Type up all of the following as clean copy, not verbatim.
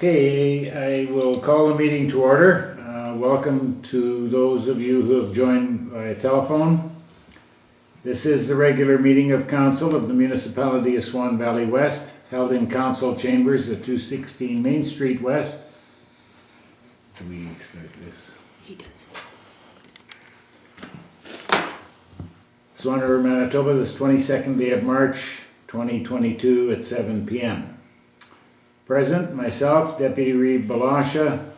Okay, I will call the meeting to order. Welcome to those of you who have joined by telephone. This is the regular meeting of Council of the Municipality of Swan Valley West, held in Council Chambers at 216 Main Street West. Do we start this? He does. Swan River, Manitoba, this 22nd day of March 2022 at 7 p.m. Present, myself, Deputy Reeve Blosha,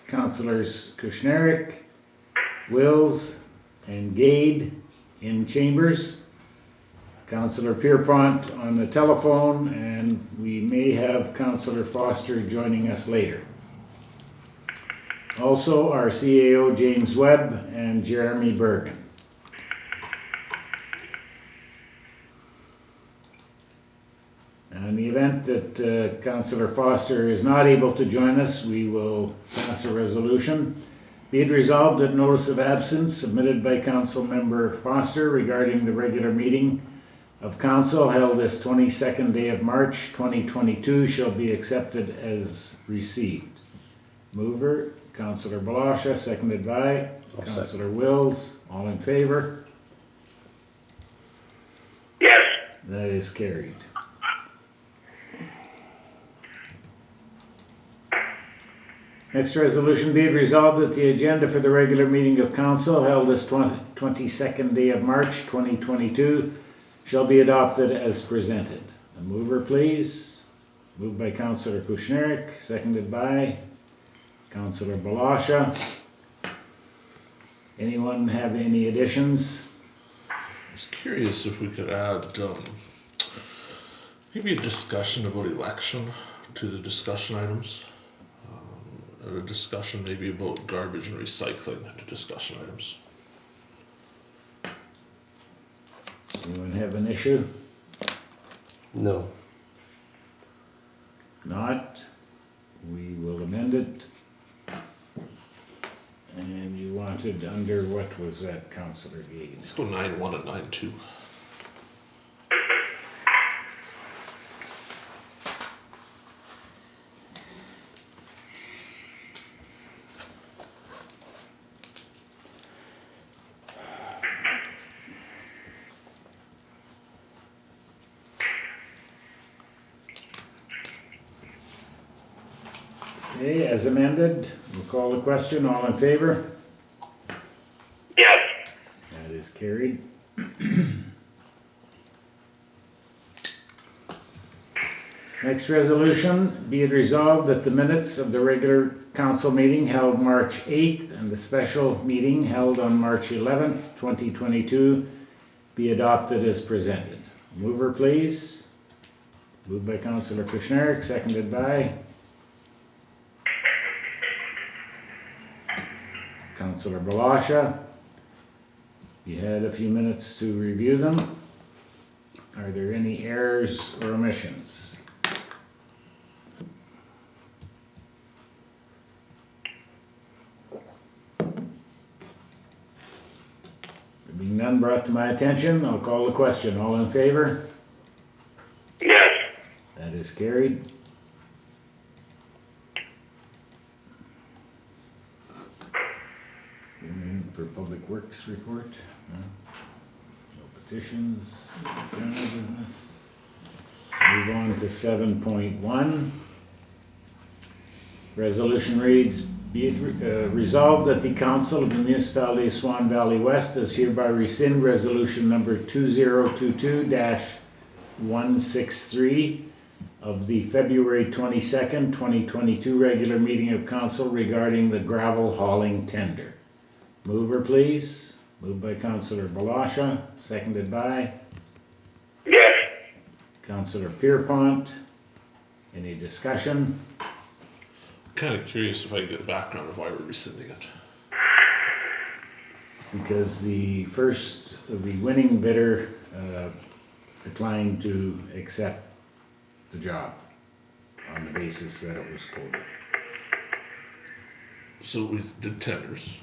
Councillors Kushniryk, Wills, and Gade in chambers. Councillor Pierrepont on the telephone, and we may have Councillor Foster joining us later. Also, our CAO James Webb and Jeremy Bergen. In the event that Councillor Foster is not able to join us, we will pass a resolution. Be it resolved that notice of absence submitted by Council Member Foster regarding the regular meeting of Council held this 22nd day of March 2022 shall be accepted as received. Mover, Councillor Blosha, seconded by Councillor Wills. All in favor? Yes. That is carried. Next resolution, be it resolved that the agenda for the regular meeting of Council held this 22nd day of March 2022 shall be adopted as presented. A mover, please. Moved by Councillor Kushniryk, seconded by Councillor Blosha. Anyone have any additions? I was curious if we could add maybe a discussion about election to the discussion items. A discussion maybe about garbage and recycling to discussion items. Anyone have an issue? No. Not, we will amend it. And you wanted under, what was that, Councillor Gade? Let's go 9.1 and 9.2. Okay, as amended, we'll call the question. All in favor? Yes. That is carried. Next resolution, be it resolved that the minutes of the regular council meeting held March 8th and the special meeting held on March 11th, 2022 be adopted as presented. Mover, please. Moved by Councillor Kushniryk, seconded by Councillor Blosha. You had a few minutes to review them. Are there any errors or omissions? There being none brought to my attention, I'll call the question. All in favor? Yes. That is carried. For Public Works report. No petitions. General business. Move on to 7.1. Resolution reads, be it resolved that the Council of the Municipality of Swan Valley West does hereby rescind Resolution number 2022-163 of the February 22nd, 2022 regular meeting of Council regarding the gravel hauling tender. Mover, please. Moved by Councillor Blosha, seconded by Yes. Councillor Pierrepont. Any discussion? Kind of curious if I can get the background of why we're rescinding it. Because the winning bidder declined to accept the job on the basis that it was quoted. So we did tenders.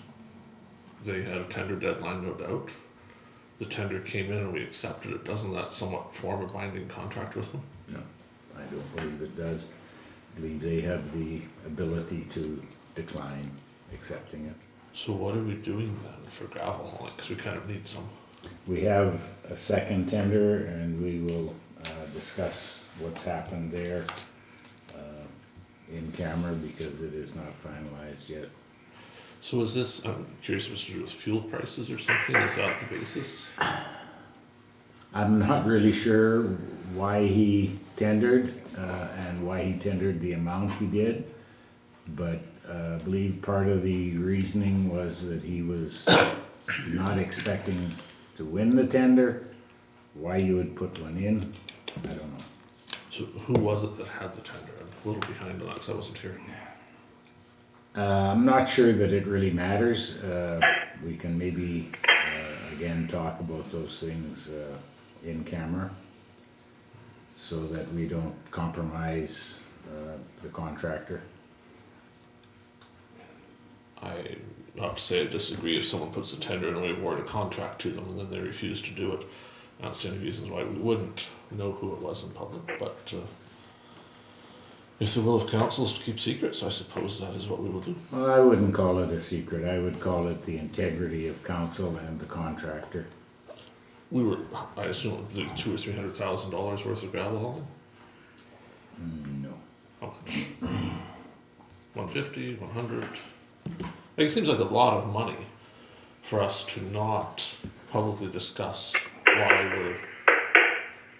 They had a tender deadline, no doubt. The tender came in and we accepted it. Doesn't that somewhat form a binding contract with them? No, I don't believe it does. believe they have the ability to decline accepting it. So what are we doing then for gravel hauling? Because we kind of need some. We have a second tender and we will discuss what's happened there in camera because it is not finalized yet. So is this, I'm curious if it's to do with fuel prices or something? Is that the basis? I'm not really sure why he tendered and why he tendered the amount he did, but I believe part of the reasoning was that he was not expecting to win the tender. Why you would put one in, I don't know. So who was it that had the tender? I'm a little behind on that because I wasn't here. I'm not sure that it really matters. We can maybe again talk about those things in camera so that we don't compromise the contractor. Not to say I disagree if someone puts a tender and we award a contract to them and then they refuse to do it. I don't see any reasons why we wouldn't know who it was in public, but if the will of council is to keep secrets, I suppose that is what we will do. Well, I wouldn't call it a secret. I would call it the integrity of council and the contractor. We were, I assume, $200,000 or $300,000 worth of gravel hauling? No. How much? 150, 100? It seems like a lot of money for us to not publicly discuss why we're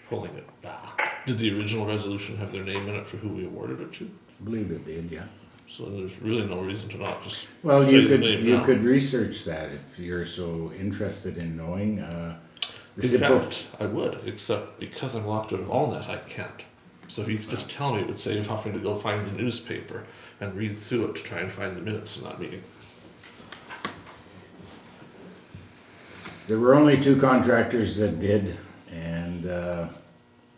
pulling it back. Did the original resolution have their name in it for who we awarded it to? I believe it did, yeah. So there's really no reason to not just Well, say you the name you now. could research that if you're so interested in knowing. In fact, I would, except because I'm locked out of AllNet, I can't. So if you could just tell me, it would save having to go find the newspaper and read through it to try and find the minutes from that meeting. There were only 2 contractors that bid, and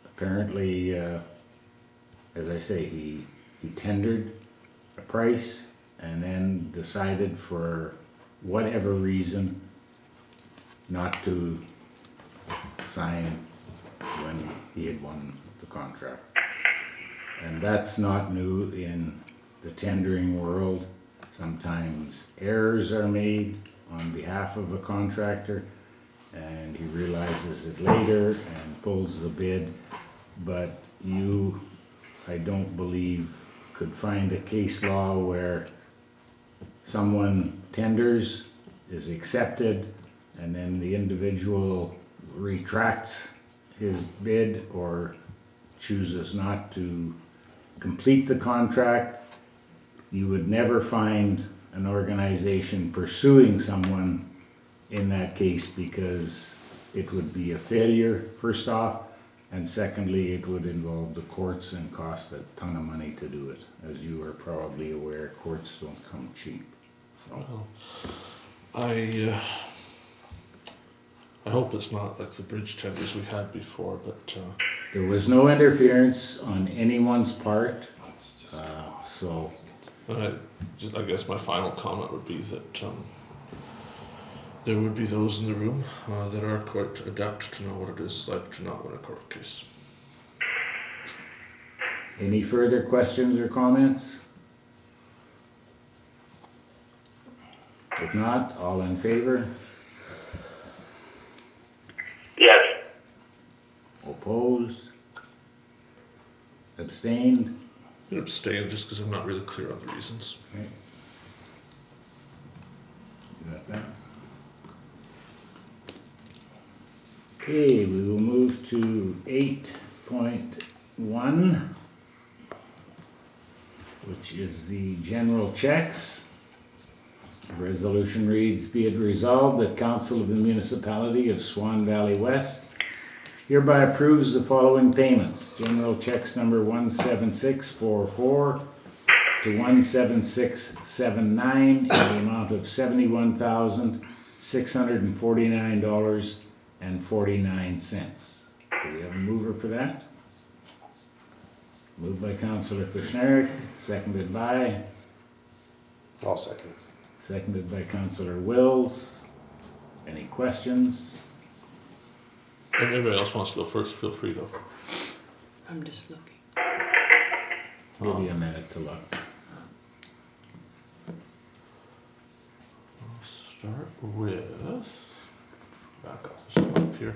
apparently, as I say, he tendered a price and then decided for whatever reason not to sign when he had won the contract. And that's not new in the tendering world. Sometimes errors are made on behalf of a contractor and he realizes it later and pulls the bid. But you, I don't believe, could find a case law where someone tenders, is accepted, and then the individual retracts his bid or chooses not to complete the contract. You would never find an organization pursuing someone in that case because it would be a failure, first off, and secondly, it would involve the courts and cost a ton of money to do it. As you are probably aware, courts don't come cheap. Well, I hope it's not like the bridge tenders we had before, but There was no interference on anyone's part, so I guess my final comment would be that there would be those in the room that are quite adept to know what it is like to not win a court case. any further questions or comments? If not, all in favor? Yes. Opposed? Abstained? I'm going to abstain just because I'm not really clear on the reasons. Okay. You got that? Okay, we will move to 8.1, which is the general checks. The resolution reads, be it resolved that Council of the Municipality of Swan Valley West hereby approves the following payments. General checks number 17644 to 17679 in the amount of $71,649.49. Do we have a mover for that? Moved by Councillor Kushniryk, seconded by? I'll second. Seconded by Councillor Wills. Any questions? If anybody else wants to go first, feel free though. I'm just looking. Give you a minute to look. I'll start with, back off the stuff up here.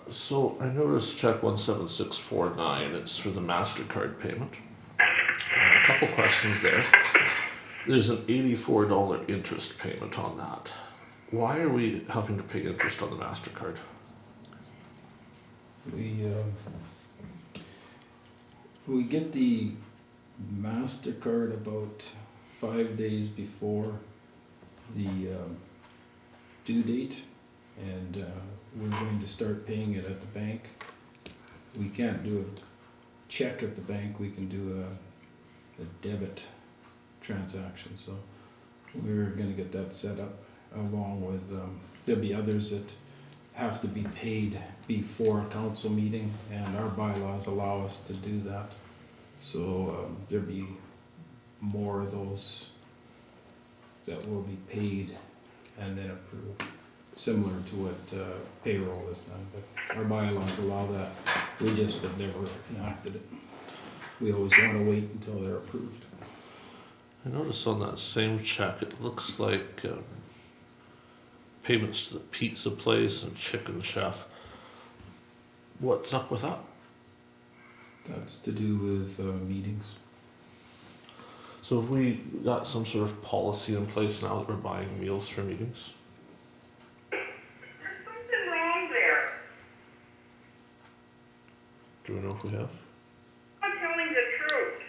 So I noticed check 17649, it's for the MasterCard payment. A couple questions there. There's an $84 interest payment on that. Why are we having to pay interest on the MasterCard? We get the MasterCard about 5 days before the due date, and we're going to start paying it at the bank. We can't do a check at the bank, we can do a debit transaction, so we're gonna get that set up along with, there'll be others that have to be paid before a council meeting, and our bylaws allow us to do that. So there'll be more of those that will be paid and then approved, similar to what payroll has done, but our bylaws allow that. We just have never enacted it. We always want to wait until they're approved. I noticed on that same check, it looks like payments to the pizza place and chicken chef. What's up with that? That's to do with meetings. So have we got some sort of policy in place now that we're buying meals for meetings? There's something wrong there. Do we know if we have? I'm telling the truth.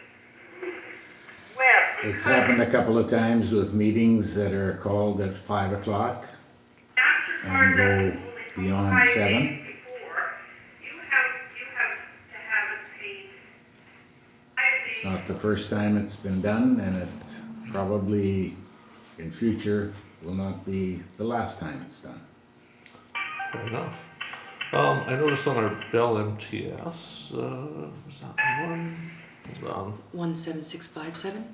Webb. It's happened a couple of times with meetings that are called at 5 o'clock and go beyond 7. It's not the first time it's been done, and it probably in future will not be the last time it's done. Fair enough. I noticed on our Bell MTS, was that the one? Hold on. 17657.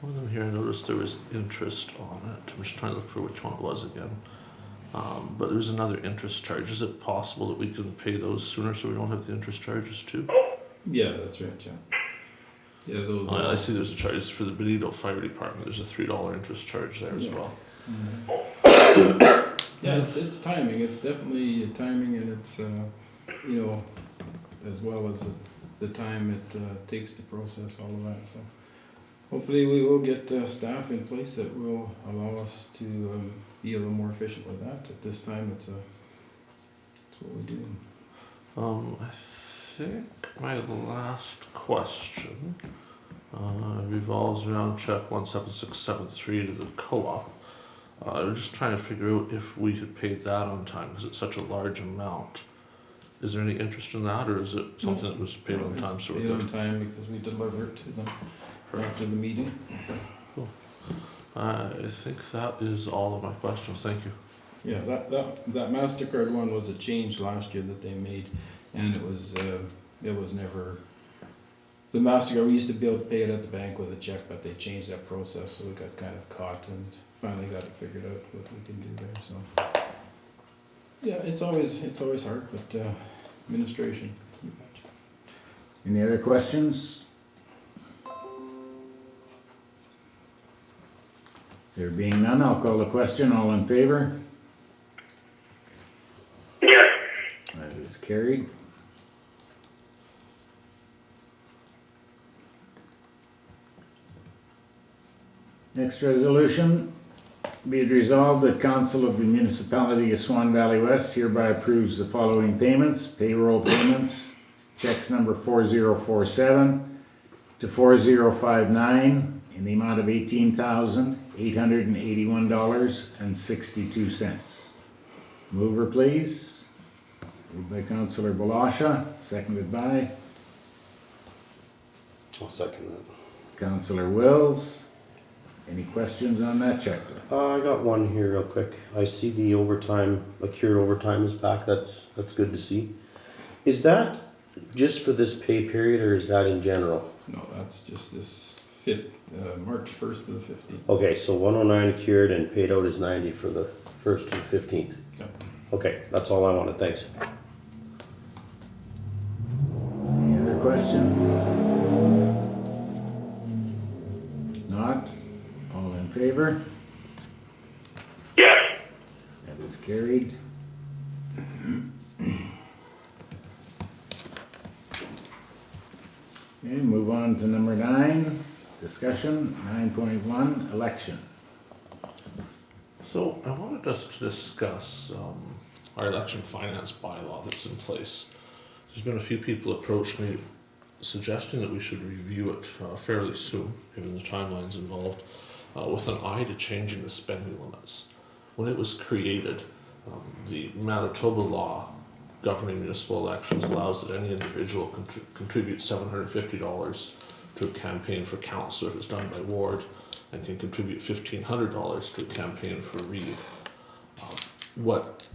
One of them here, I noticed there was interest on it. I'm just trying to look for which one it was again. But there's another interest charge. Is it possible that we can pay those sooner so we don't have the interest charges too? Yeah, that's right, yeah. Yeah, those. Oh, I see there's a charge for the Benito Fire Department. There's a $3 interest charge there Yeah. as well. Yeah, it's timing. It's definitely timing, and it's you know, as well as the time it takes to process all of that. So hopefully we will get staff in place that will allow us to be a little more efficient with that. At this time, it's what we do. I think my last question revolves around check 17673 to the co-op. I was just trying to figure out if we had paid that on time because it's such a large amount. Is there any interest in that, or is it something that was paid on time? So paid on time because we deliver it to them after the meeting. Cool. I think that is all of my questions. Thank you. Yeah, that MasterCard one was a change last year that they made, and it was never, the MasterCard, we used to be able to pay it at the bank with a check, but they changed that process, so we got kind of caught and finally got it figured out what we can do there, so. Yeah, it's always hard, but administration. You betcha. Any other questions? There being none, I'll call the question. All in favor? Yes. That is carried. Next resolution, be it resolved that Council of the Municipality of Swan Valley West hereby approves the following payments: payroll payments, checks number 4047 to 4059 in the amount of $18,881.62. Mover, please. Moved by Councillor Blosha, seconded by I'll second that. Councillor Wills. Any questions on that checklist? I got one here real quick. I see the overtime, accrued overtime is back. That's good to see. Is that just for this pay period, or is that in general? No, that's just this March 1st to the 15th. Okay, so 109 accrued and paid out is 90 for the 1st to the 15th. Yep. Okay, that's all I wanted. Thanks. questions? Not? All in favor? Yes. That is carried. Okay, move on to number 9, discussion, 9.1, election. So I wanted us to discuss our election finance bylaw that's in place. There's been a few people approach me suggesting that we should review it fairly soon, given the timelines involved, with an eye to changing the spending limits. When it was created, the Manitoba law governing municipal elections allows that any individual contribute $750 to a campaign for councillor if it's done by ward, and can contribute $1,500 to a campaign for Reeve. What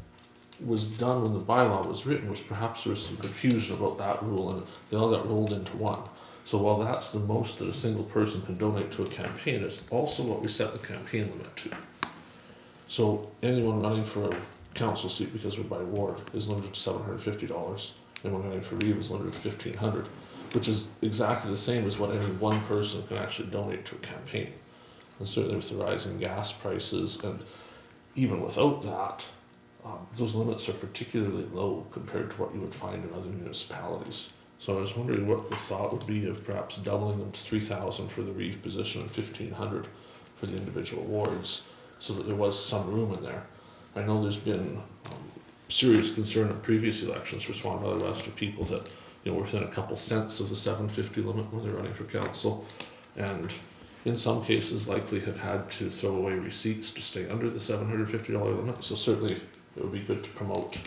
was done when the bylaw was written was perhaps there was some confusion about that rule, and they all got rolled into one. So while that's the most that a single person can donate to a campaign, it's also what we set the campaign limit to. So anyone running for a council seat, because we're by ward, is limited to $750. Anyone running for Reeve is limited to $1,500, which is exactly the same as what any one person can actually donate to a campaign. And certainly with the rising gas prices, and even without that, those limits are particularly low compared to what you would find in other municipalities. So I was wondering what the thought would be of perhaps doubling them to $3,000 for the Reeve position and $1,500 for the individual wards, so that there was some room in there. I know there's been serious concern in previous elections for Swan Valley West of people that we're within a couple cents of the $750 limit when they're running for council, and in some cases likely have had to throw away receipts to stay under the $750 limit. So certainly it would be good to promote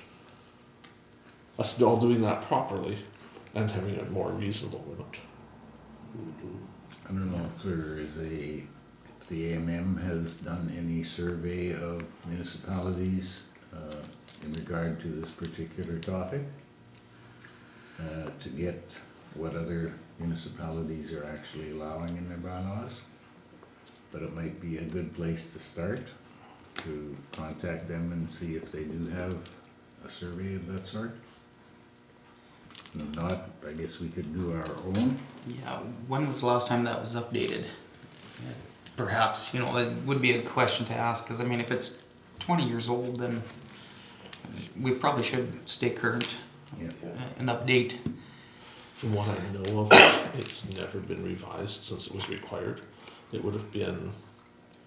us all doing that properly and having a more reasonable limit. I don't know if there is if the AMM has done any survey of municipalities in regard to this particular topic, to get what other municipalities are actually allowing in their bylaws. But it might be a good place to start, to contact them and see if they do have a survey of that sort. And if not, I guess we could do our own. Yeah, when was the last time that was updated? Perhaps, it would be a question to ask, because I mean, if it's 20 years old, then we probably should stay current Yeah. and update. From what I know of, it's never been revised since it was required. It would have been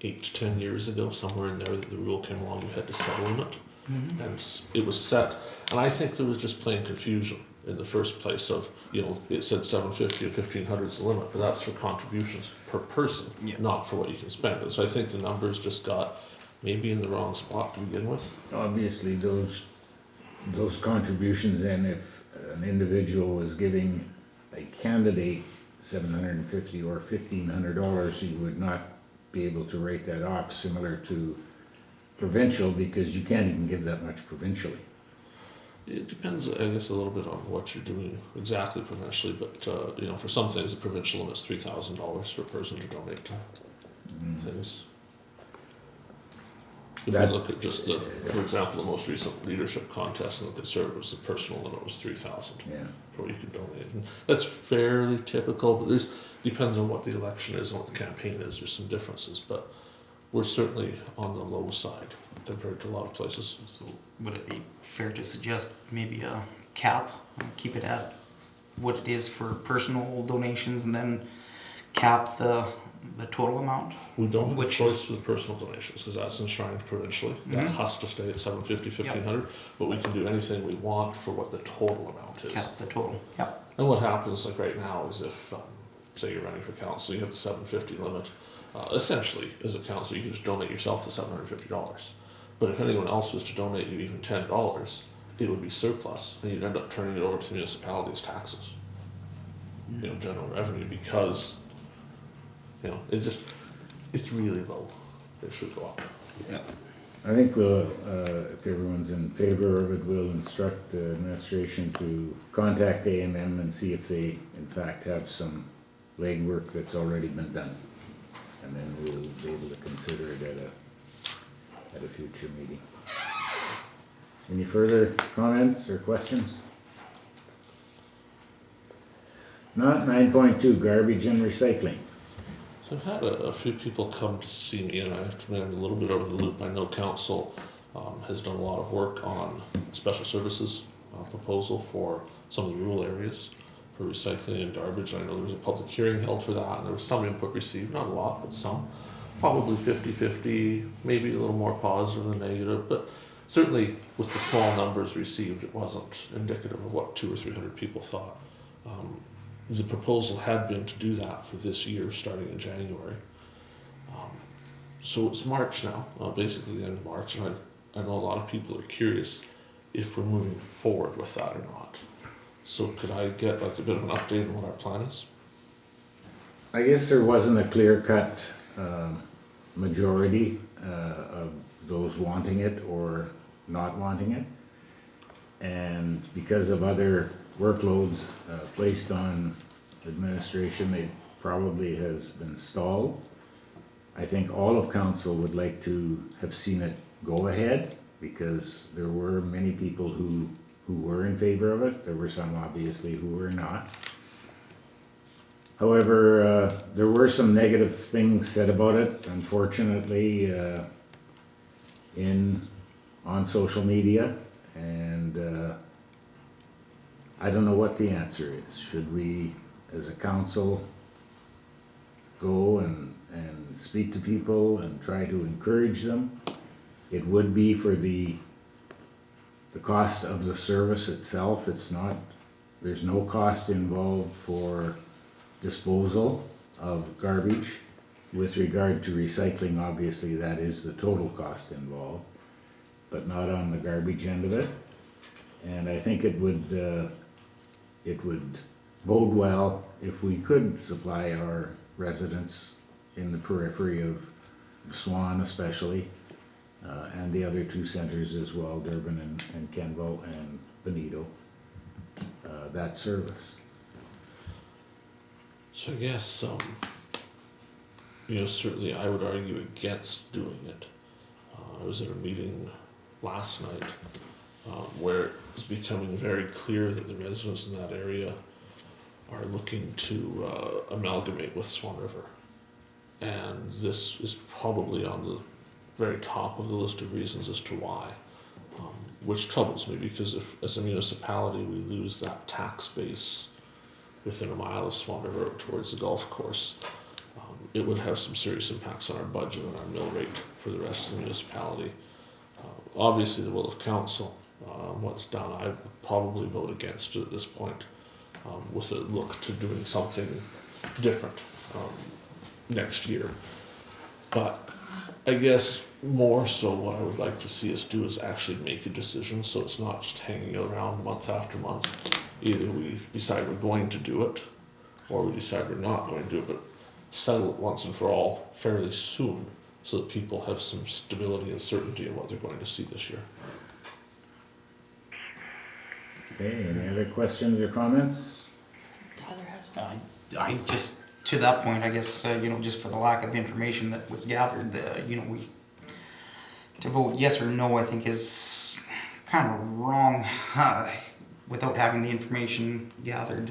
8 to 10 years ago, somewhere in there, that the rule came along, you had to set a limit. Mm-hmm. And it was set, and I think there was just plain confusion in the first place of, it said 750 and 1,500 is the limit, but that's for contributions per person, Yeah. not for what you can spend. And so I think the numbers just got maybe in the wrong spot to begin with. Obviously, those contributions, and if an individual was giving a candidate $750 or $1,500, you would not be able to rate that off, similar to provincial, because you can't even give that much provincially. It depends, I guess, a little bit on what you're doing exactly provincially, but, for some things, the provincial limit's $3,000 for a person to donate to things. If That- you look at just for example, the most recent leadership contest in the Conservatives, the personal limit was $3,000 Yeah. for what you could donate. And that's fairly typical, but depends on what the election is and what the campaign is. There's some differences, but we're certainly on the low side compared to a lot of places. So would it be fair to suggest maybe a cap, keep it at what it is for personal donations, and then cap the total amount? We don't have a Which- choice for the personal donations because that's enshrined provincially. That Mhm. has to stay at $750, $1,500, but we can do anything we want for what the total amount is. Cap the total, yep. And what happens, like right now, is if, say you're running for council, you have the $750 limit. Essentially, as a council, you can just donate yourself the $750. But if anyone else was to donate you even $10, it would be surplus, and you'd end up turning it over to the municipality's taxes. General revenue, because, it's really low. It should go up. Yeah. I think we'll, if everyone's in favor of it, we'll instruct the administration to contact AMM and see if they in fact have some legwork that's already been done. And then we'll be able to consider it at a future meeting. Any further comments or questions? Not 9.2, garbage and recycling. So I've had a few people come to see me, and I have to admit I'm a little bit over the loop. I know council has done a lot of work on special services proposal for some of the rural areas for recycling and garbage. I know there was a public hearing held for that, and there was some input received, not a lot, but some. Probably 50-50, maybe a little more positive than negative, but certainly with the small numbers received, it wasn't indicative of what 200 or 300 people thought. The proposal had been to do that for this year, starting in January. So it's March now, basically the end of March, and I know a lot of people are curious if we're moving forward with that or not. So could I get like a bit of an update on what our plan is? I guess there wasn't a clear-cut majority of those wanting it or not wanting it. And because of other workloads placed on administration, it probably has been stalled. I think all of council would like to have seen it go ahead, because there were many people who were in favor of it. There were some obviously who were not. However, there were some negative things said about it, unfortunately, on social media, and I don't know what the answer is. Should we, as a council, go and speak to people and try to encourage them? It would be for the cost of the service itself. It's not, there's no cost involved for disposal of garbage. With regard to recycling, obviously that is the total cost involved, but not on the garbage end of it. And I think it would bode well if we could supply our residents in the periphery of Swan especially, and the other two centers as well, Durban and Kenville and Benito, that service. So I guess, certainly I would argue against doing it. I was at a meeting last night where it's becoming very clear that the residents in that area are looking to amalgamate with Swan River. And this is probably on the very top of the list of reasons as to why, which troubles me, because if, as a municipality, we lose that tax base within a mile of Swan River towards the golf course, it would have some serious impacts on our budget and our mill rate for the rest of the municipality. Obviously, the will of council, what's done, I would probably vote against it at this point, with a look to doing something different next year. But I guess more so what I would like to see us do is actually make a decision, so it's not just hanging around month after month. Either we decide we're going to do it, or we decide we're not going to do it, but settle it once and for all fairly soon, so that people have some stability and certainty in what they're going to see this year. Okay, any other questions or comments? Tyler has. I just, to that point, I guess, just for the lack of information that was gathered, we, to vote yes or no, I think is kind of wrong, without having the information gathered,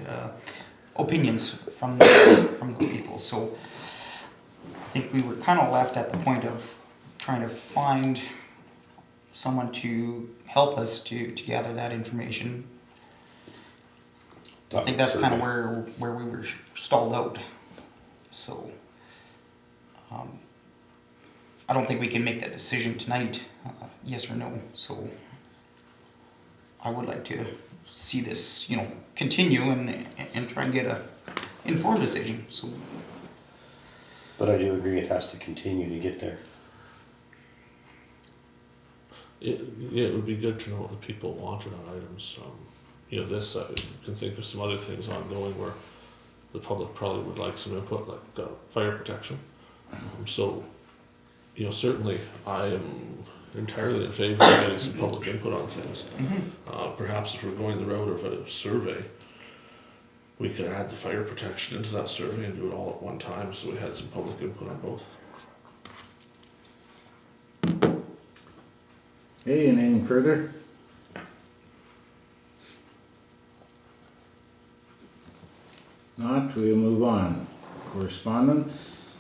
opinions from the people. So I think we were kind of left at the point of trying to find someone to help us to gather that information. I think that's kind of where we were stalled out. So I don't think we can make that decision tonight, yes or no. So I would like to see this, continue and try and get a informed decision. So, But I do agree it has to continue to get there. It would be good to know what the people wanted on items. This, I can think of some other things ongoing where the public probably would like some input, like fire protection. Certainly I am entirely in favor of getting some public input on things. Perhaps if we're going the route of a survey, we could add the fire protection into that survey and do it all at one time, so we had some public input on both. Hey, anything further? not, we'll move on. Correspondence,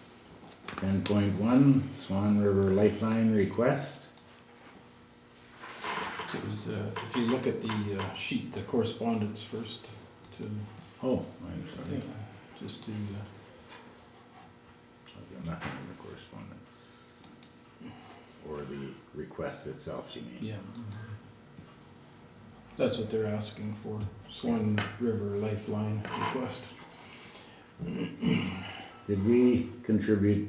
10.1, Swan River Lifeline request. It was, if you look at the sheet, the correspondence first to, Oh, I'm sorry. just to, I've got nothing in the correspondence. Or the request itself, you mean? yeah. That's what they're asking for, Swan River Lifeline request. Did we contribute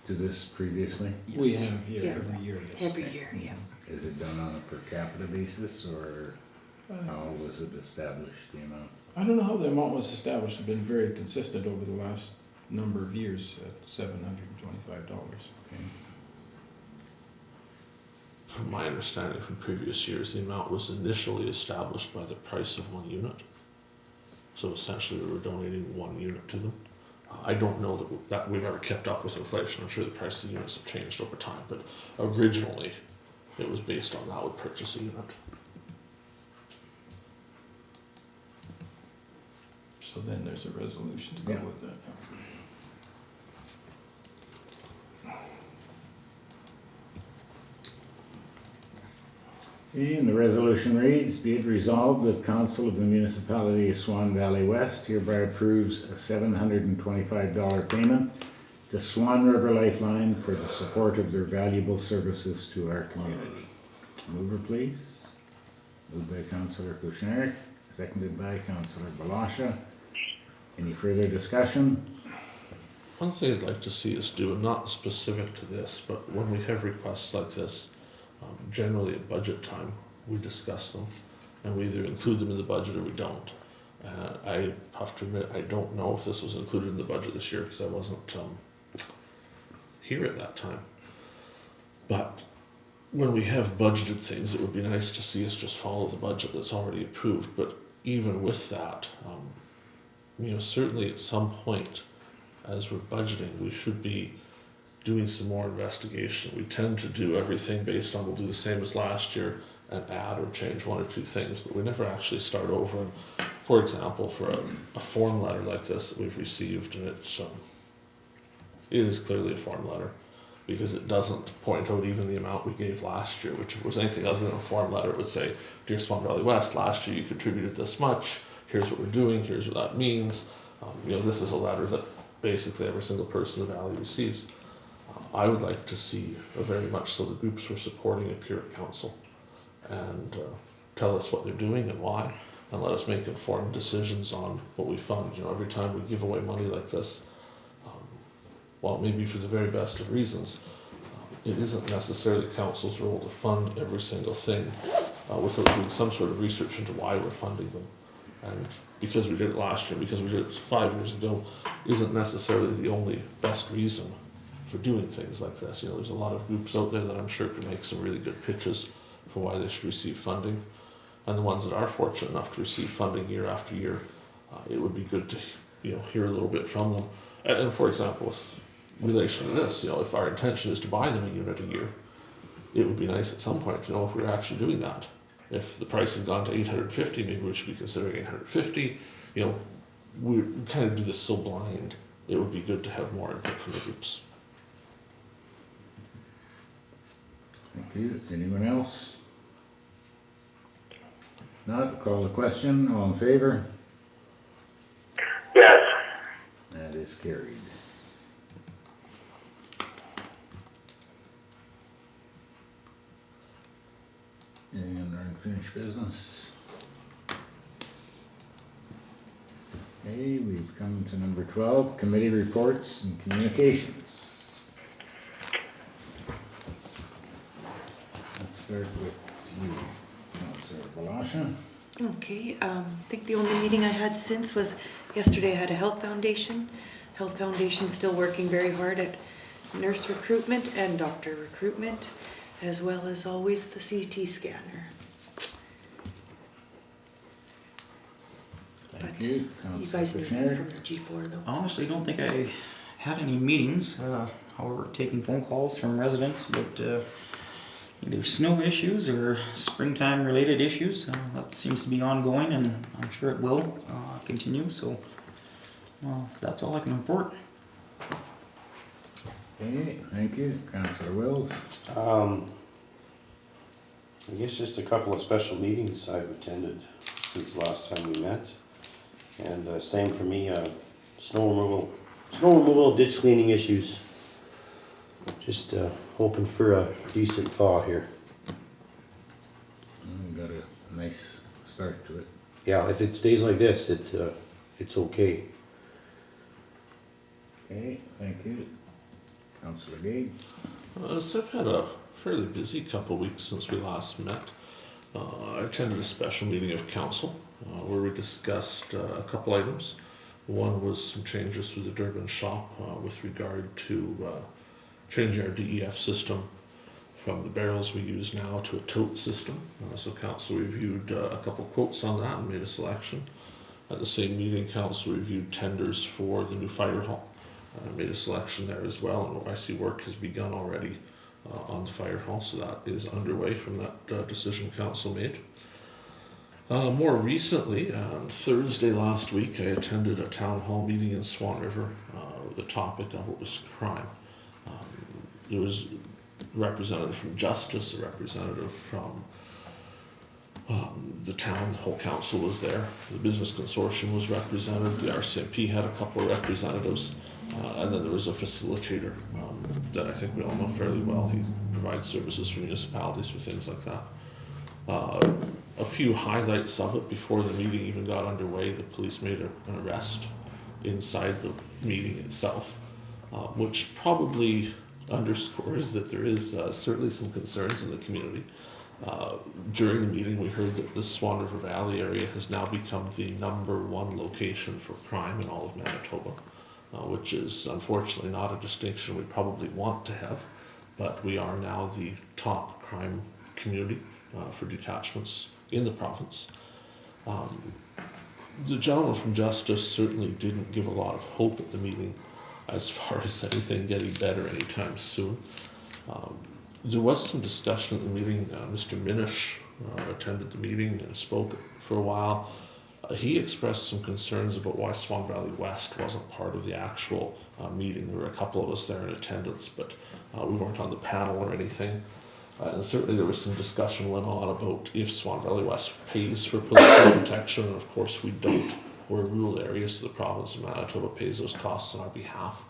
to this previously? We have here Yeah. every year. Yes. Every year, yeah. Is it done on a per capita basis, or Uh, how was it established, the amount? I don't know how the amount was established. It's been very consistent over the last number of years at $725. Okay. From my understanding from previous years, the amount was initially established by the price of one unit. So essentially, we were donating one unit to them. I don't know that we've ever kept up with inflation. I'm sure the price of the units have changed over time, but originally, it was based on that would purchase a unit. So then there's a resolution to go Yeah. with that. Okay, and the resolution reads, be it resolved that Council of the Municipality of Swan Valley West hereby approves a $725 payment to Swan River Lifeline for the support of their valuable services to our community. Mover, please. Moved by Councillor Kushniryk, seconded by Councillor Blosha. Any further discussion? One thing I'd like to see us do, and not specific to this, but when we have requests like this, generally at budget time, we discuss them, and we either include them in the budget or we don't. I have to admit, I don't know if this was included in the budget this year because I wasn't here at that time. But when we have budgeted things, it would be nice to see us just follow the budget that's already approved. But even with that, certainly at some point, as we're budgeting, we should be doing some more investigation. We tend to do everything based on, we'll do the same as last year and add or change one or two things, but we never actually start over. And for example, for a form letter like this that we've received, and it is clearly a form letter because it doesn't point out even the amount we gave last year, which if it was anything other than a form letter, it would say, Dear Swan Valley West, last year you contributed this much, here's what we're doing, here's what that means. This is a letter that basically every single person in the valley receives. I would like to see very much so the groups who are supporting appear at council and tell us what they're doing and why, and let us make informed decisions on what we fund. Every time we give away money like this, while maybe for the very best of reasons, it isn't necessarily council's role to fund every single thing without doing some sort of research into why we're funding them. And because we did it last year, because we did it 5 years ago, isn't necessarily the only best reason for doing things like this. There's a lot of groups out there that I'm sure can make some really good pitches for why they should receive funding. And the ones that are fortunate enough to receive funding year after year, it would be good to hear a little bit from them. And for example, with relation to this, if our intention is to buy them a unit a year, it would be nice at some point to know if we're actually doing that. If the price has gone to $850, maybe we should be considering $850. We kind of do this so blind. It would be good to have more input from the groups. Thank you. Anyone else? Not, call the question. All in favor? Yes. That is carried. And our unfinished business. Okay, we've come to number 12, committee reports and communications. Let's start with you, Councillor Blosha. Okay, I think the only meeting I had since was yesterday. I had a health foundation. Health foundation still working very hard at nurse recruitment and doctor recruitment, as well as always the CT scanner. Thank But you. you Councillor guys knew me Kushniryk. from the G4 though. Honestly, don't think I had any meetings. However, taking phone calls from residents about either snow issues or springtime related issues. That seems to be ongoing, and I'm sure it will continue. So Well, that's all I can report. Okay, thank you. Councillor Wills? I guess just a couple of special meetings I've attended since the last time we met. And same for me, snow removal, ditch cleaning issues. Just hoping for a decent thaw here. We got a nice start to it. Yeah, if it stays like this, it's okay. Okay, thank you. Councillor Gade? So I've had a fairly busy couple weeks since we last met. I attended a special meeting of council where we discussed a couple items. One was some changes to the Durban shop with regard to changing our DEF system from the barrels we use now to a tote system. So council reviewed a couple quotes on that and made a selection. At the same meeting, council reviewed tenders for the new fire hall. Made a selection there as well, and I see work has begun already on the fire hall, so that is underway from that decision council made. More recently, on Thursday last week, I attended a town hall meeting in Swan River. The topic of it was crime. There was a representative from Justice, a representative from the town, the whole council was there. The business consortium was represented, the RCMP had a couple of representatives, and then there was a facilitator that I think we all know fairly well. He provides services for municipalities for things like that. A few highlights of it before the meeting even got underway. The police made an arrest inside the meeting itself, which probably underscores that there is certainly some concerns in the community. During the meeting, we heard that the Swan River Valley area has now become the #1 location for crime in all of Manitoba, which is unfortunately not a distinction we probably want to have, but we are now the top crime community for detachments in the province. The gentleman from Justice certainly didn't give a lot of hope at the meeting as far as anything getting better anytime soon. There was some discussion at the meeting. Mr. Minish attended the meeting and spoke for a while. He expressed some concerns about why Swan Valley West wasn't part of the actual meeting. There were a couple of us there in attendance, but we weren't on the panel or anything. And certainly there was some discussion went on about if Swan Valley West pays for police protection, and of course we don't. We're a rural area, so the province of Manitoba pays those costs on our behalf.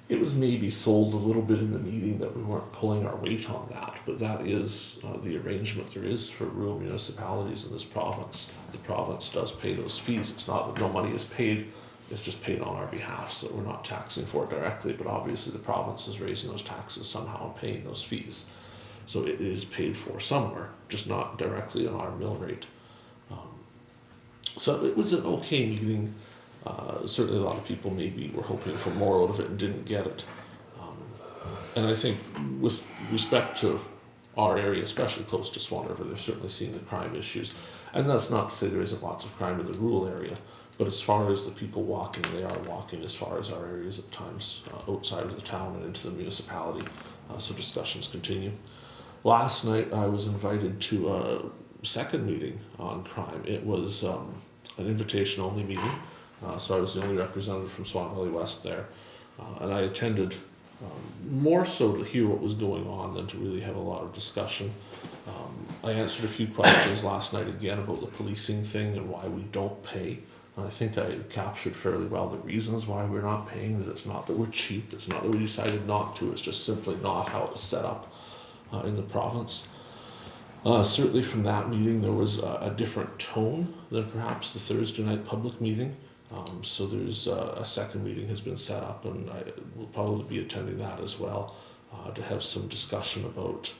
It was maybe sold a little bit in the meeting that we weren't pulling our weight on that, but that is the arrangement there is for rural municipalities in this province. The province does pay those fees. It's not that no money is paid, it's just paid on our behalf, so we're not taxing for it directly, but obviously the province is raising those taxes somehow and paying those fees. So it is paid for somewhere, just not directly on our mill rate. So it was an okay meeting. Certainly a lot of people maybe were hoping for more out of it and didn't get it. And I think with respect to our area, especially close to Swan River, they're certainly seeing the crime issues. And that's not to say there isn't lots of crime in the rural area, but as far as the people walking, they are walking as far as our areas at times, outside of the town and into the municipality. So discussions continue. Last night I was invited to a second meeting on crime. It was an invitation-only meeting. So I was the only representative from Swan Valley West there, and I attended more so to hear what was going on than to really have a lot of discussion. I answered a few questions last night again about the policing thing and why we don't pay, and I think I captured fairly well the reasons why we're not paying, that it's not that we're cheap, it's not that we decided not to, it's just simply not how it's set up in the province. Certainly from that meeting there was a different tone than perhaps the Thursday night public meeting. So there's a second meeting has been set up, and I will probably be attending that as well to have some discussion about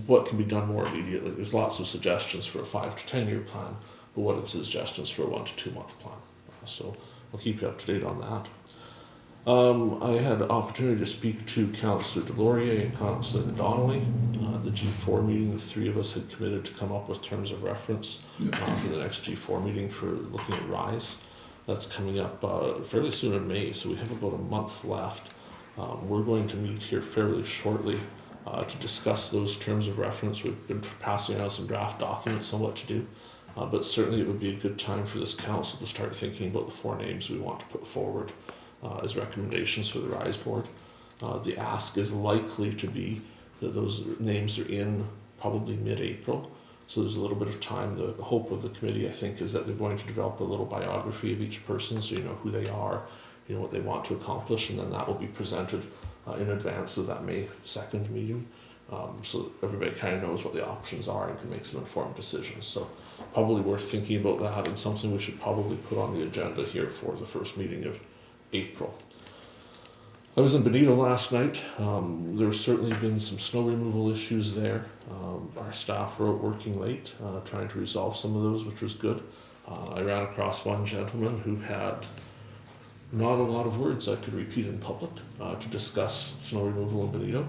what can be done more immediately. There's lots of suggestions for a 5 to 10 year plan, but what are the suggestions for a 1 to 2 month plan? So I'll keep you up to date on that. I had the opportunity to speak to Councillor Delorier and Councillor Donnelly. The G4 meeting, the three of us had committed to come up with terms of reference for the next G4 meeting for looking at RISE. That's coming up fairly soon in May, so we have about a month left. We're going to meet here fairly shortly to discuss those terms of reference. We've been passing out some draft documents on what to do, But certainly it would be a good time for this council to start thinking about the 4 names we want to put forward as recommendations for the RISE board. The ask is likely to be that those names are in probably mid-April. So there's a little bit of time. The hope of the committee, I think, is that they're going to develop a little biography of each person, so you know who they are, you know what they want to accomplish, and then that will be presented in advance of that May 2nd meeting. So everybody kind of knows what the options are and can make some informed decisions. So probably worth thinking about that, and something we should probably put on the agenda here for the first meeting of April. I was in Benito last night. There's certainly been some snow removal issues there. Our staff were out working late, trying to resolve some of those, which was good. I ran across one gentleman who had not a lot of words I could repeat in public to discuss snow removal in Benito,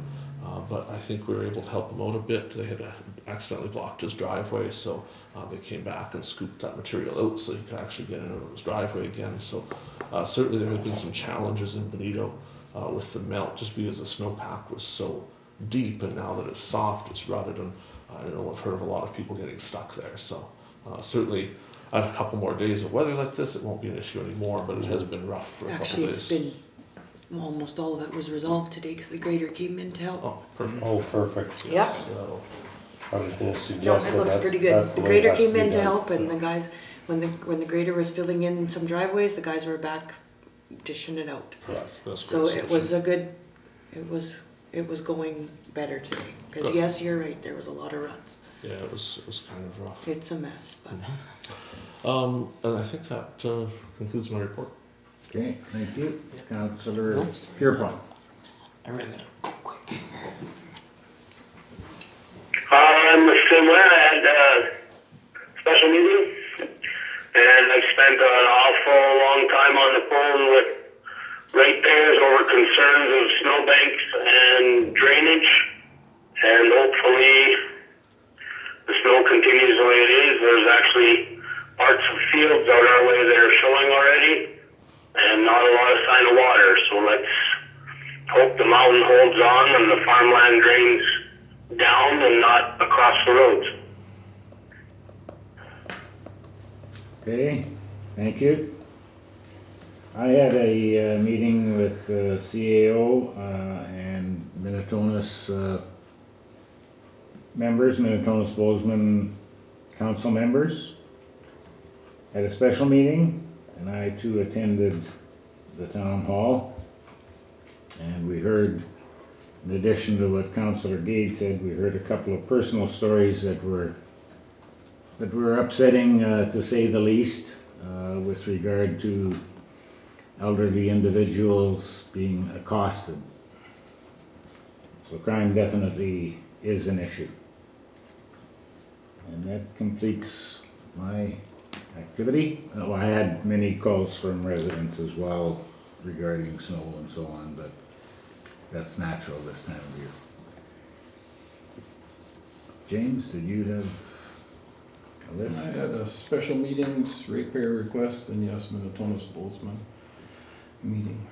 but I think we were able to help him out a bit. They had accidentally blocked his driveway, so they came back and scooped that material out so he could actually get into his driveway again. So certainly there have been some challenges in Benito with the melt, just because the snowpack was so deep, and now that it's soft, it's rutted, and I know I've heard of a lot of people getting stuck there. So certainly at a couple more days of weather like this, it won't be an issue anymore, but it has been rough for a couple Actually, days. it's been, well, almost all of it was resolved today because the grader came in to help. Oh, perfect. Oh, perfect. Yep. So, I was gonna No, suggest it that looks that's pretty that's good. the The way it grader has to came be in to done. help, and the guys, when the grader was filling in some driveways, the guys were back dishing it out. Yeah. that's So great it was solution. a good, it was going better today. Because Good. yes, you're right, there was a lot of ruts. Yeah, it was kind of rough. It's a mess, but And I think that concludes my report. Okay, thank you. Councillor Pierrepont. I really gotta go quick. I'm similar. I had a special meeting, and I spent an awful long time on the phone with ratepayers over concerns of snowbanks and drainage, and hopefully the snow continues the way it is. There's actually parts of fields out our way that are showing already, and not a lot of sign of water. So let's hope the mountain holds on and the farmland drains down and not across the roads. Okay, thank you. I had a meeting with CAO and Minnetonka's members, Minnetonka's Bozeman council members. Had a special meeting, and I too attended the town hall. And we heard, in addition to what Councillor Gade said, we heard a couple of personal stories that were upsetting, to say the least, with regard to elderly individuals being accosted. So crime definitely is an issue. And that completes my activity. Oh, I had many calls from residents as well regarding snow and so on, but that's natural this time of year. James, did you have a list? I had a special meetings, ratepayer request, and yes, Minnetonka's Bozeman meeting.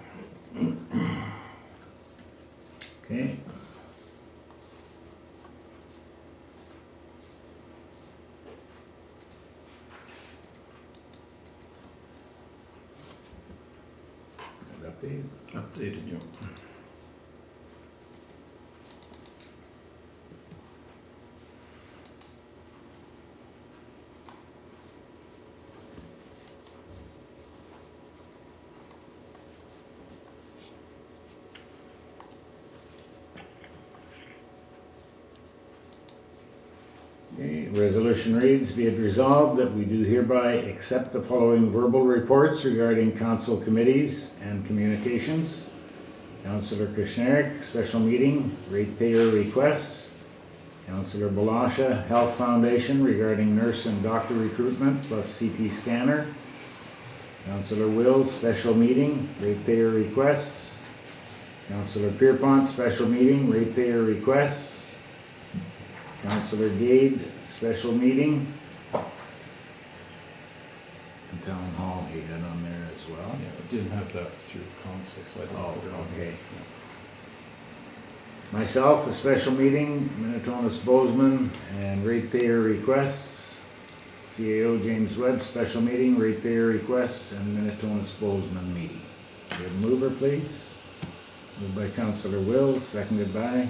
Okay. Update. Updated, you. Okay, resolution reads, be it resolved that we do hereby accept the following verbal reports regarding council committees and communications. Councillor Kushniryk, special meeting, ratepayer requests. Councillor Blosha, Health Foundation regarding nurse and doctor recruitment plus CT scanner. Councillor Wills, special meeting, ratepayer requests. Councillor Pierrepont, special meeting, ratepayer requests. Councillor Gade, special meeting. And Town Hall he had on there as well. Yeah, I didn't have that through council, so I Oh, didn't put it on. okay. Myself, a special meeting, Minnetonka's Bozeman, and ratepayer requests. CAO James Webb, special meeting, ratepayer requests, and Minnetonka's Bozeman meeting. We have a mover, please. Moved by Councillor Wills, seconded by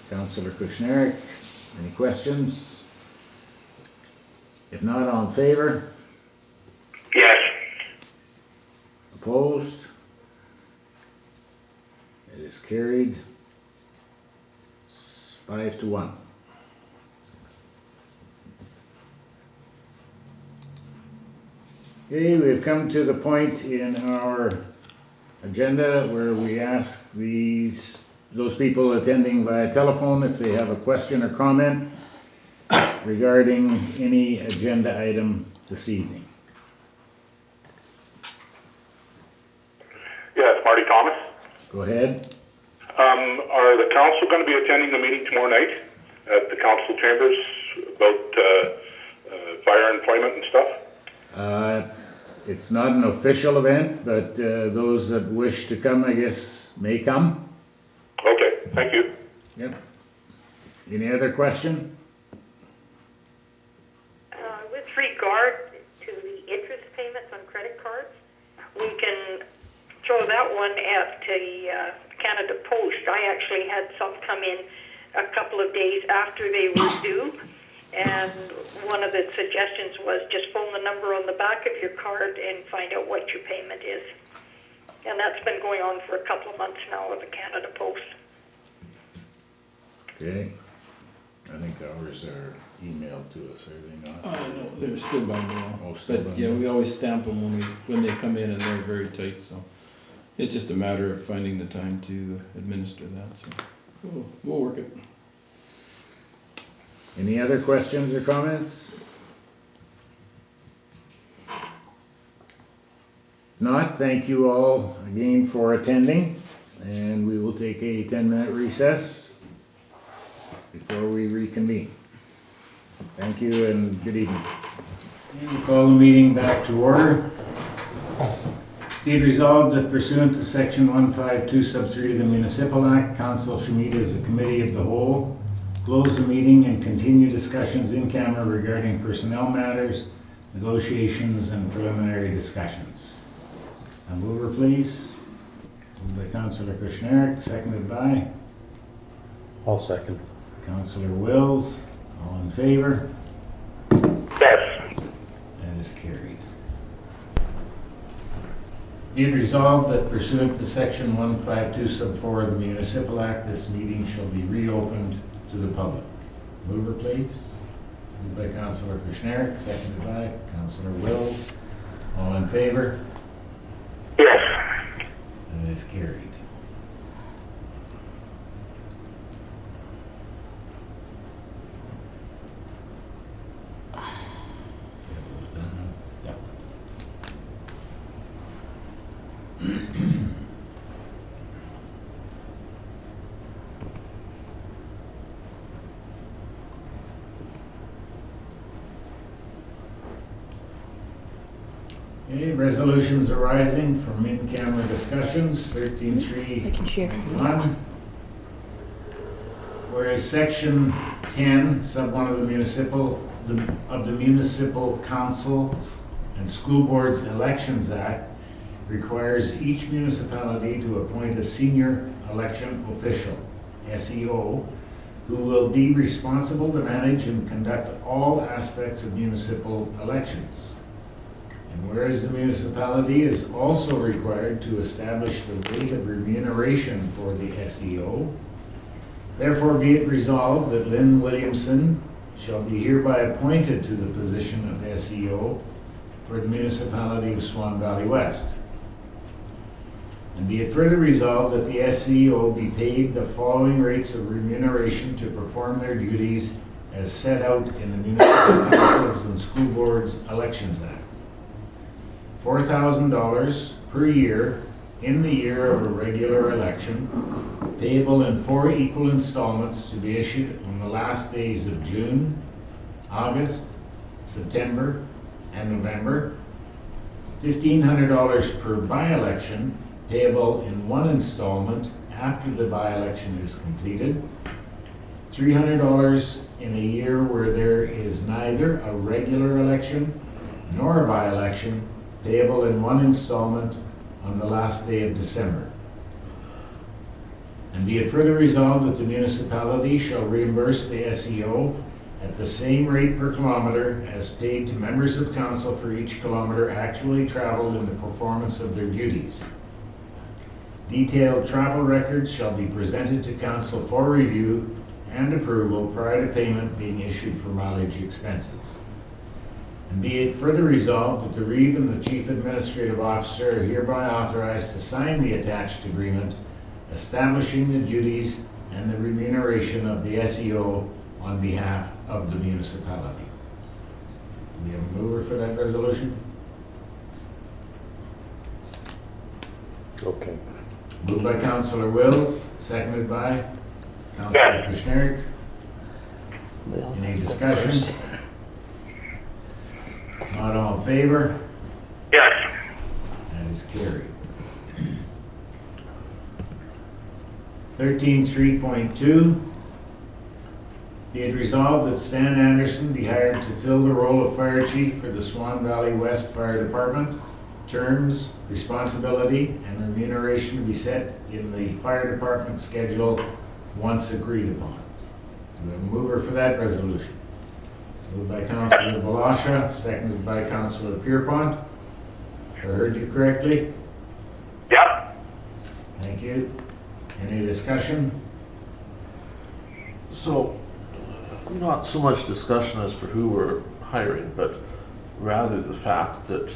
Councillor Kushniryk. Any questions? If not, all in favor? Yes. Opposed? It is carried. 5-1. Okay, we've come to the point in our agenda where we ask those people attending via telephone if they have a question or comment regarding any agenda item this evening. Yes, Marty Thomas. Go ahead. Are the council going to be attending the meeting tomorrow night at the council chambers about fire employment and stuff? It's not an official event, but those that wish to come, I guess, may come. Okay, thank you. Yep. Any other question? With regard to the interest payments on credit cards, we can throw that one at the Canada Post. I actually had some come in a couple of days after they were due, and one of the suggestions was just phone the number on the back of your card and find out what your payment is. And that's been going on for a couple of months now with the Canada Post. Okay. I think ours are emailed to us, are they not? No, they're still by mail. Oh, still by But yeah, mail. we always stamp them when they come in, and they're very tight, so it's just a matter of finding the time to administer that, so we'll work it. Any other questions or comments? Not, thank you all again for attending, and we will take a 10-minute recess before we reconvene. Thank you and good evening. And we call the meeting back to order. Be it resolved that pursuant to section 152 sub 3 of the Municipal Act, Council shall meet as a committee of the whole, close the meeting and continue discussions in camera regarding personnel matters, negotiations, and preliminary discussions. A mover, please. Moved by Councillor Kushniryk, seconded by I'll second. Councillor Wills. All in favor? Yes. That is carried. Be it resolved that pursuant to section 152 sub 4 of the Municipal Act, this meeting shall be reopened to the public. Mover, please. Moved by Councillor Kushniryk, seconded by Councillor Wills. All in favor? Yes. That is carried. Yep. Okay, resolutions arising from in-camera discussions, 13.3. I can share. 1. Whereas section 10, sub 1 of the Municipal Councils and School Boards Elections Act requires each municipality to appoint a senior election official, SEO, who will be responsible to manage and conduct all aspects of municipal elections. And whereas the municipality is also required to establish the rate of remuneration for the SEO, therefore be it resolved that Lynn Williamson shall be hereby appointed to the position of SEO for the Municipality of Swan Valley West. And be it further resolved that the SEO be paid the following rates of remuneration to perform their duties as set out in the Municipal Councils and School Boards Elections Act. $4,000 per year in the year of a regular election, payable in 4 equal installments to be issued on the last days of June, August, September, and November. $1,500 per by-election, payable in 1 installment after the by-election is completed. $300 in a year where there is neither a regular election nor a by-election payable in one installment on the last day of December. And be it further resolved that the municipality shall reimburse the SEO at the same rate per kilometre as paid to members of council for each kilometre actually travelled in the performance of their duties. Detailed travel records shall be presented to council for review and approval prior to payment being issued for mileage expenses. And be it further resolved that the Reeve and the Chief Administrative Officer are hereby authorized to sign the attached agreement establishing the duties and the remuneration of the SEO on behalf of the municipality. Do we have a mover for that resolution? Okay. Moved by Councillor Wills, seconded by Councillor Kushniryk. Any discussion? Not all in favor? Yes. That is carried. 13.3.2. Be it resolved that Stan Anderson be hired to fill the role of Fire Chief for the Swan Valley West Fire Department. Terms, responsibility, and remuneration be set in the Fire Department schedule once agreed upon. Do we have a mover for that resolution? Moved by Councillor Blosha, seconded by Councillor Pierrepont. If I heard you correctly? Yep. Thank you. Any discussion? So, not so much discussion as per who we're hiring, but rather the fact that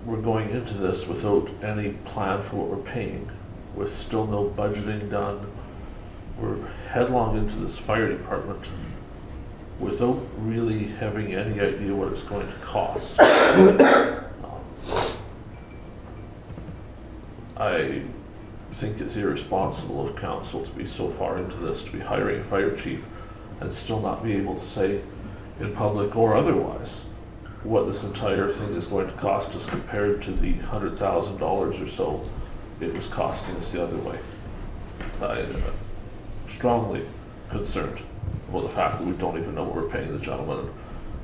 we're going into this without any plan for what we're paying, with still no budgeting done. We're headlong into this fire department without really having any idea what it's going to cost. I think it's irresponsible of council to be so far into this, to be hiring a fire chief and still not be able to say in public or otherwise what this entire thing is going to cost us compared to the $100,000 or so it was costing us the other way. I'm strongly concerned about the fact that we don't even know what we're paying the gentleman, and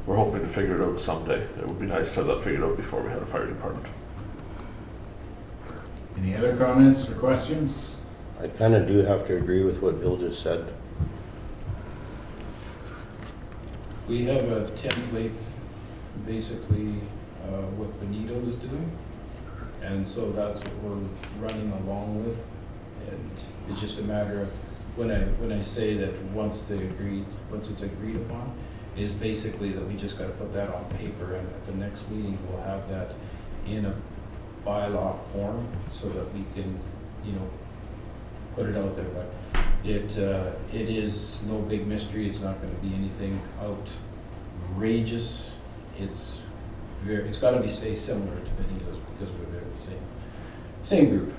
we're hoping to figure it out someday. It would be nice to have that figured out before we had a fire department. Any other comments or questions? I kind of do have to agree with what Bill just said. We have a template, basically, what Benito is doing, and so that's what we're running along with. And it's just a matter of when I say that once it's agreed upon, is basically that we just got to put that on paper, and at the next meeting we'll have that in a bylaw form so that we can, put it out there. But it is no big mystery. It's not going to be anything outrageous. It's got to be similar to Benito's because we're the same group,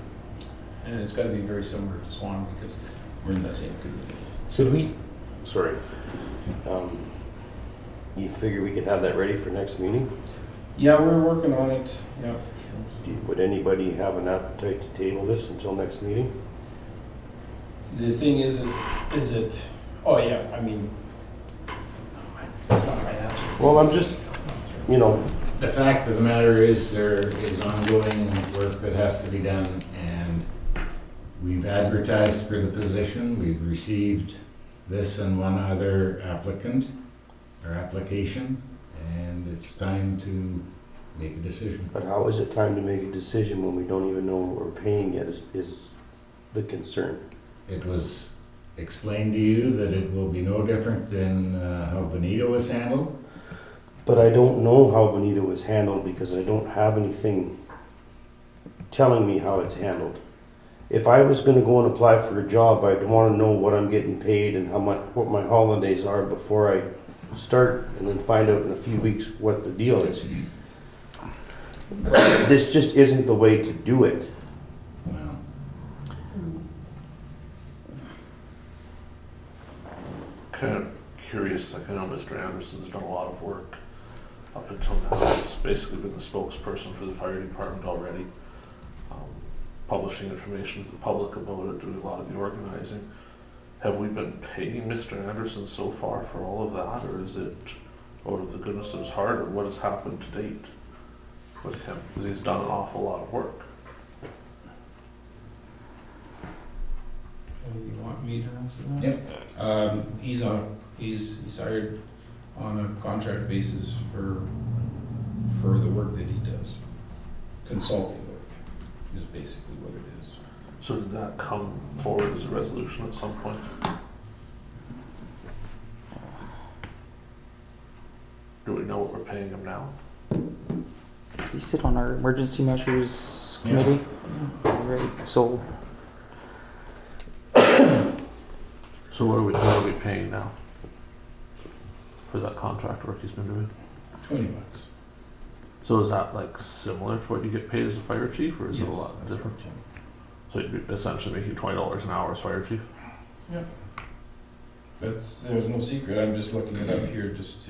and it's got to be very similar to Swan because we're in that same community. Should we? Sorry. You figure we could have that ready for next meeting? Yeah, we're working on it. Yeah. Would anybody have an appetite to table this until next meeting? The thing is it? Oh yeah. I mean, that's not my answer. Well, I'm just, The fact of the matter is there is ongoing work that has to be done, and we've advertised for the position. We've received this and one other applicant or application, and it's time to make a decision. But how is it time to make a decision when we don't even know what we're paying yet is the concern. It was explained to you that it will be no different than how Benito was handled. But I don't know how Benito was handled because I don't have anything telling me how it's handled. If I was going to go and apply for a job, I'd want to know what I'm getting paid and what my holidays are before I start, and then find out in a few weeks what the deal is. This just isn't the way to do it. Well, Kind of curious, I know Mr. Anderson's done a lot of work up until now. He's basically been the spokesperson for the fire department already, publishing information to the public about it, doing a lot of the organizing. have we been paying Mr. Anderson so far for all of that, or is it out of the goodness of his heart, or what has happened to date with him? Because he's done an awful lot of work. You want me to answer that? Yep. He's hired on a contract basis for the work that he does. Consulting work is basically what it is. So did that come forward as a resolution at some point? Do we know what we're paying him now? Does he sit on our emergency measures Yeah. committee? Right, so So what are we paying now for that contract work he's been doing? $20. So is that like similar to what you get paid as a fire chief, or is it a Yes, lot that's different? right, Jim. So you'd be essentially making $20 an hour as fire chief? There's no secret. I'm just looking it up here just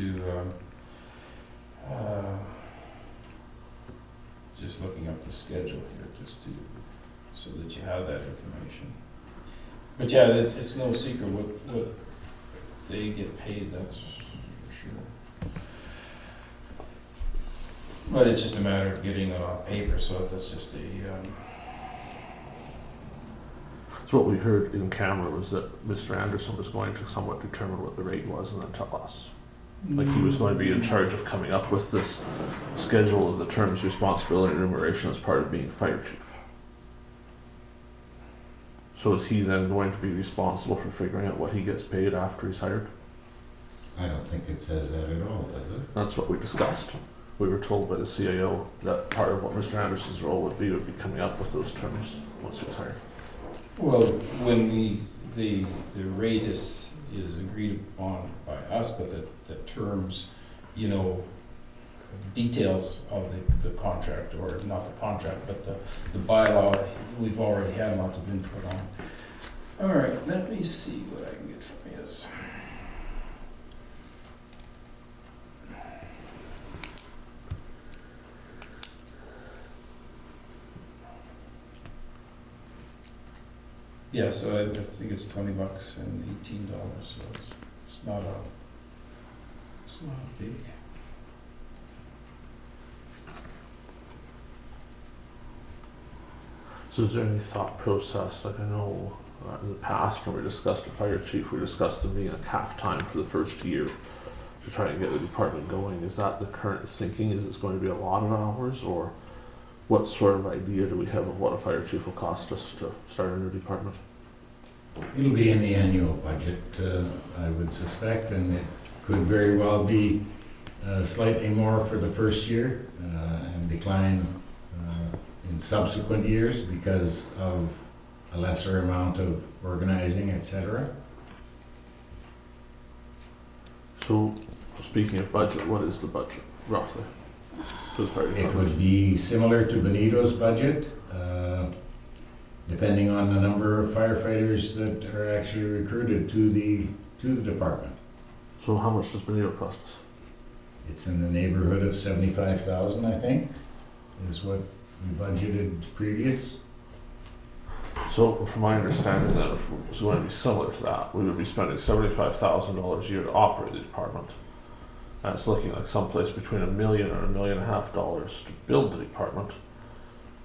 looking up the schedule here so that you have that information. But yeah, it's no secret what they get paid, that's for sure. But it's just a matter of getting it on paper, so that's just So what we heard in camera was that Mr. Anderson was going to somewhat determine what the rate was and then tell us. Like he was going to be in charge of coming up with this schedule of the terms, responsibility, and remuneration as part of being fire chief. So is he then going to be responsible for figuring out what he gets paid after he's hired? I don't think it says that at all, does it? That's what we discussed. We were told by the CAO that part of what Mr. Anderson's role would be coming up with those terms once he was hired. well, when the rate is agreed upon by us, but the terms, details of the contract, or not the contract, but the bylaw, we've already had lots of input on. All right, let me see what I can get from you. Yeah, so I think it's $20 and $18, so it's not big. So is there any thought process, like I know in the past when we discussed a fire chief, we discussed them being like half time for the first year to try and get the department going. Is that the current thinking? Is it's going to be a lot of hours, or what sort of idea do we have of what a fire chief will cost us to start a new department? It'll be in the annual budget, I would suspect, and it could very well be slightly more for the first year and decline in subsequent years because of a lesser amount of organizing, etc. So, speaking of budget, what is the budget, roughly, for the fire It department? would be similar to Benito's budget, depending on the number of firefighters that are actually recruited to the department. So how much does Benito cost us? It's in the neighborhood of 75,000, I think, is what we budgeted previous. So, from my understanding then, if it was going to be similar to that, we would be spending $75,000 a year to operate the department. And it's looking like someplace between $1 million and $1.5 million to build the department.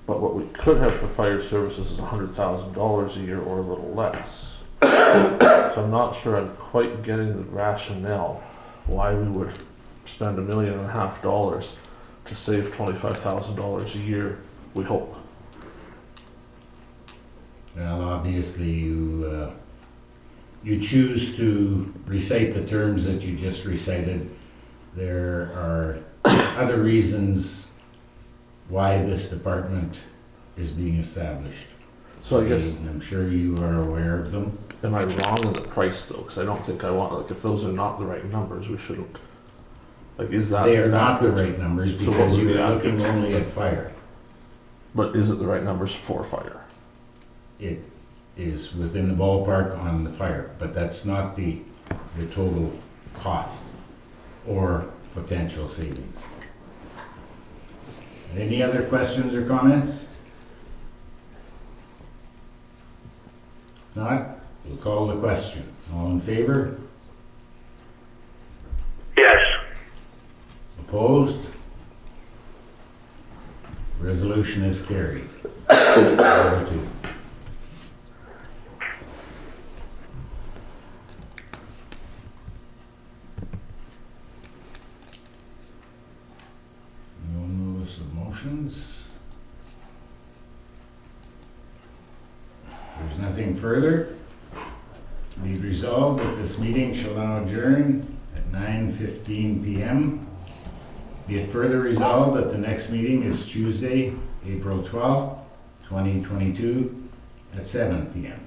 But what we could have for fire services is $100,000 a year or a little less. So I'm not sure I'm quite getting the rationale why we would spend $1.5 million to save $25,000 a year, we hope. Well, obviously, you choose to recite the terms that you just recited. There are other reasons why this department is being established. So I guess, And I'm sure you are aware of them. am I wrong in the price though? Because I don't think I want, like, if those are not the right numbers, we shouldn't. Like, is that? They are not the accurate? right numbers So what because would you be are looking accurate? only at fire. But is it the right numbers for fire? It is within the ballpark on the fire, but that's not the total cost or potential savings. Any other questions or comments? Not? We'll call the question. All in favor? Yes. Opposed? Resolution is carried. 4-2. No notice of motions. There's nothing further. Be it resolved that this meeting shall now adjourn at 9:15 p.m. Be it further resolved that the next meeting is Tuesday, April 12th, 2022 at 7 p.m.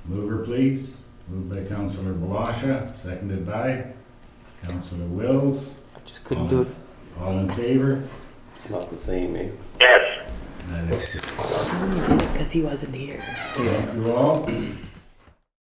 Mover, please. Moved by Councillor Blosha, seconded by Councillor Wills. Just couldn't do it. All in favor? It's not the same, eh? Yes. That is I only did it because he wasn't here. Thank you all.